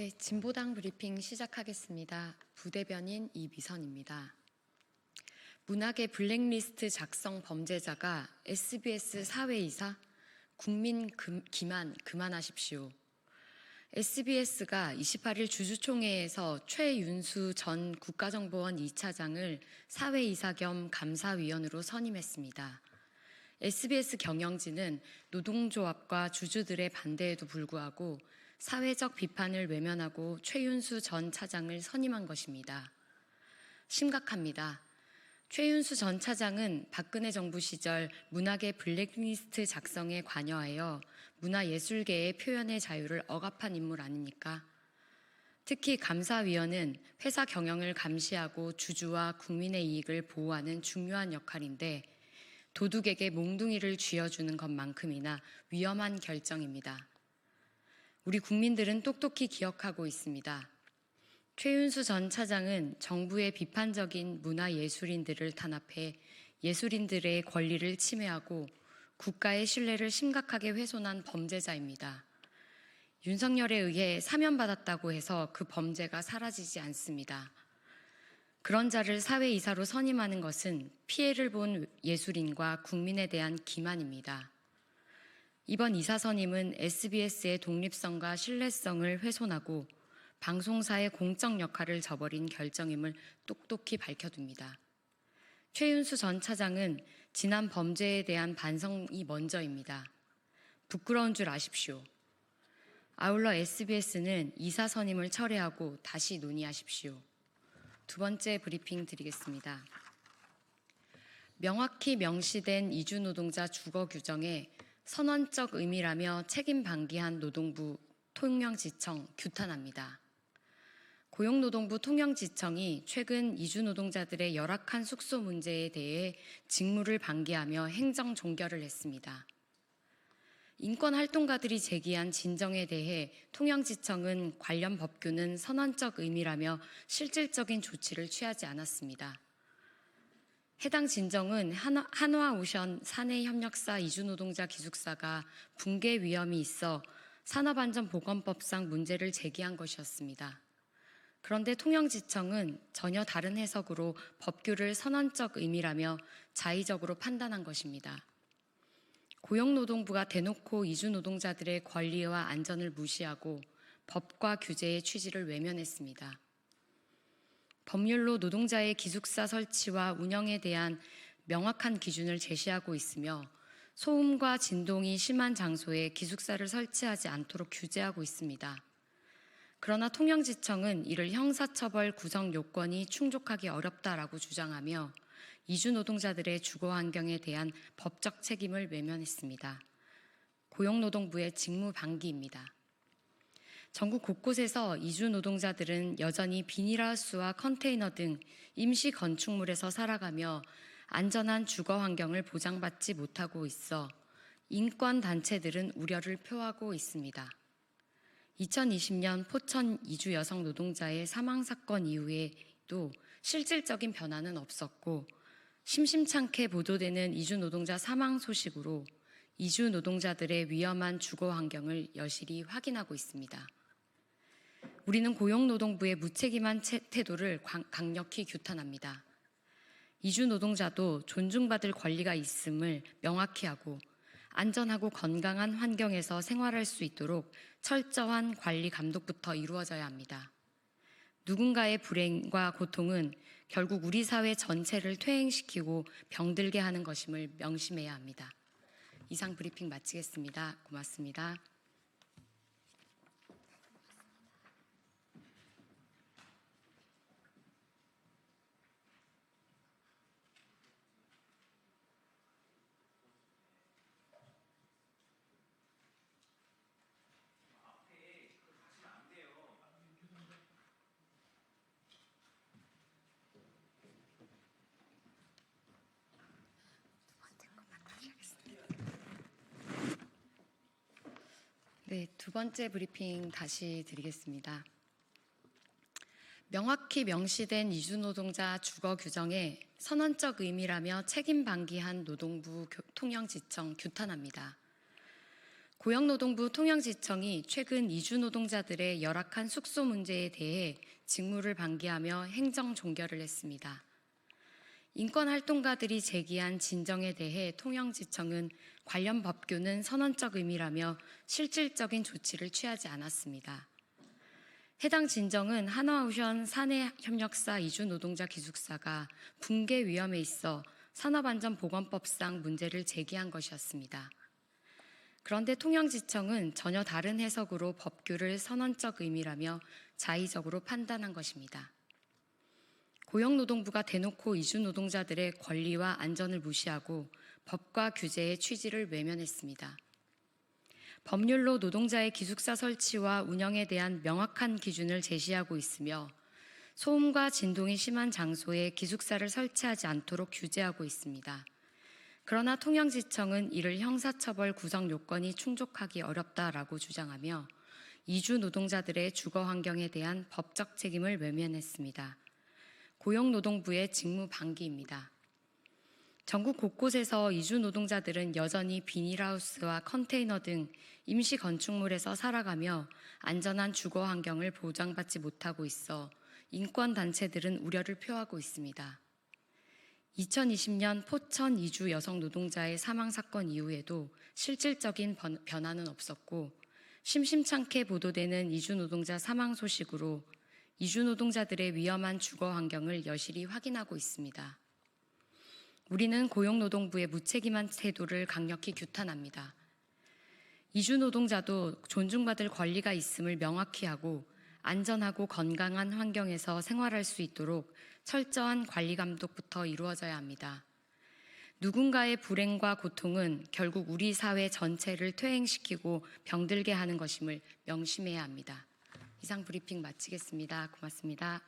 네, 진보당 브리핑 시작하겠습니다. 부대변인 이미선입니다. 문학의 블랙리스트 작성 범죄자가 SBS 사회이사? 국민 기만 그만하십시오. SBS가 28일 주주총회에서 최윤수 전 국가정보원 2차장을 사회이사 겸 감사위원으로 선임했습니다. SBS 경영진은 노동조합과 주주들의 반대에도 불구하고 사회적 비판을 외면하고 최윤수 전 차장을 선임한 것입니다. 심각합니다. 최윤수 전 차장은 박근혜 정부 시절 문학의 블랙리스트 작성에 관여하여 문화예술계의 표현의 자유를 억압한 인물 아닙니까? 특히 감사위원은 회사 경영을 감시하고 주주와 국민의 이익을 보호하는 중요한 역할인데 도둑에게 몽둥이를 쥐어주는 것만큼이나 위험한 결정입니다. 우리 국민들은 똑똑히 기억하고 있습니다. 최윤수 전 차장은 정부의 비판적인 문화예술인들을 탄압해 예술인들의 권리를 침해하고 국가의 신뢰를 심각하게 훼손한 범죄자입니다. 윤석열에 의해 사면받았다고 해서 그 범죄가 사라지지 않습니다. 그런 자를 사회이사로 선임하는 것은 피해를 본 예술인과 국민에 대한 기만입니다. 이번 이사 선임은 SBS의 독립성과 신뢰성을 훼손하고 방송사의 공적 역할을 저버린 결정임을 똑똑히 밝혀둡니다. 최윤수 전 차장은 지난 범죄에 대한 반성이 먼저입니다. 부끄러운 줄 아십시오. 아울러 SBS는 이사 선임을 철회하고 다시 논의하십시오. 두 번째 브리핑 드리겠습니다. 명확히 명시된 이주노동자 주거 규정에 선언적 의미라며 책임 방기한 노동부 통영지청 규탄합니다. 고용노동부 통영지청이 최근 이주노동자들의 열악한 숙소 문제에 대해 직무를 방기하며 행정 종결을 했습니다. 인권활동가들이 제기한 진정에 대해 통영지청은 관련 법규는 선언적 의미라며 실질적인 조치를 취하지 않았습니다. 해당 진정은 한화오션 사내협력사 이주노동자 기숙사가 붕괴 위험이 있어 산업안전보건법상 문제를 제기한 것이었습니다. 그런데 통영지청은 전혀 다른 해석으로 법규를 선언적 의미라며 자의적으로 판단한 것입니다. 고용노동부가 대놓고 이주노동자들의 권리와 안전을 무시하고 법과 규제의 취지를 외면했습니다. 법률로 노동자의 기숙사 설치와 운영에 대한 명확한 기준을 제시하고 있으며 소음과 진동이 심한 장소에 기숙사를 설치하지 않도록 규제하고 있습니다. 그러나 통영지청은 이를 형사처벌 구성 요건이 충족하기 어렵다라고 주장하며 이주노동자들의 주거 환경에 대한 법적 책임을 외면했습니다. 고용노동부의 직무 방기입니다. 전국 곳곳에서 이주노동자들은 여전히 비닐하우스와 컨테이너 등 임시 건축물에서 살아가며 안전한 주거 환경을 보장받지 못하고 있어 인권단체들은 우려를 표하고 있습니다. 2020년 포천 이주 여성 노동자의 사망 사건 이후에도 실질적인 변화는 없었고 심심찮게 보도되는 이주 노동자 사망 소식으로 이주 노동자들의 위험한 주거 환경을 여실히 확인하고 있습니다. 우리는 고용노동부의 무책임한 태도를 강력히 규탄합니다. 이주 노동자도 존중받을 권리가 있음을 명확히 하고 안전하고 건강한 환경에서 생활할 수 있도록 철저한 관리 감독부터 이루어져야 합니다. 누군가의 불행과 고통은 결국 우리 사회 전체를 퇴행시키고 병들게 하는 것임을 명심해야 합니다. 이상 브리핑 마치겠습니다. 고맙습니다. 네, 두 번째 브리핑 다시 드리겠습니다. 명확히 명시된 이주노동자 주거 규정에 선언적 의미라며 책임 방기한 노동부 통영지청 규탄합니다. 고용노동부 통영지청이 최근 이주 노동자들의 열악한 숙소 문제에 대해 직무를 방기하며 행정 종결을 했습니다. 인권활동가들이 제기한 진정에 대해 통영지청은 관련 법규는 선언적 의미라며 실질적인 조치를 취하지 않았습니다. 해당 진정은 한화오션 사내협력사 이주노동자 기숙사가 붕괴 위험에 있어 산업안전보건법상 문제를 제기한 것이었습니다. 그런데 통영지청은 전혀 다른 해석으로 법규를 선언적 의미라며 자의적으로 판단한 것입니다. 고용노동부가 대놓고 이주노동자들의 권리와 안전을 무시하고 법과 규제의 취지를 외면했습니다. 법률로 노동자의 기숙사 설치와 운영에 대한 명확한 기준을 제시하고 있으며 소음과 진동이 심한 장소에 기숙사를 설치하지 않도록 규제하고 있습니다. 그러나 통영지청은 이를 형사처벌 구성 요건이 충족하기 어렵다라고 주장하며 이주 노동자들의 주거 환경에 대한 법적 책임을 외면했습니다. 고용노동부의 직무 방기입니다. 전국 곳곳에서 이주 노동자들은 여전히 비닐하우스와 컨테이너 등 임시 건축물에서 살아가며 안전한 주거 환경을 보장받지 못하고 있어 인권단체들은 우려를 표하고 있습니다. 2020년 포천 이주 여성 노동자의 사망 사건 이후에도 실질적인 변화는 없었고 심심찮게 보도되는 이주 노동자 사망 소식으로 이주 노동자들의 위험한 주거 환경을 여실히 확인하고 있습니다. 우리는 고용노동부의 무책임한 태도를 강력히 규탄합니다. 이주 노동자도 존중받을 권리가 있음을 명확히 하고 안전하고 건강한 환경에서 생활할 수 있도록 철저한 관리 감독부터 이루어져야 합니다. 누군가의 불행과 고통은 결국 우리 사회 전체를 퇴행시키고 병들게 하는 것임을 명심해야 합니다. 이상 브리핑 마치겠습니다. 고맙습니다.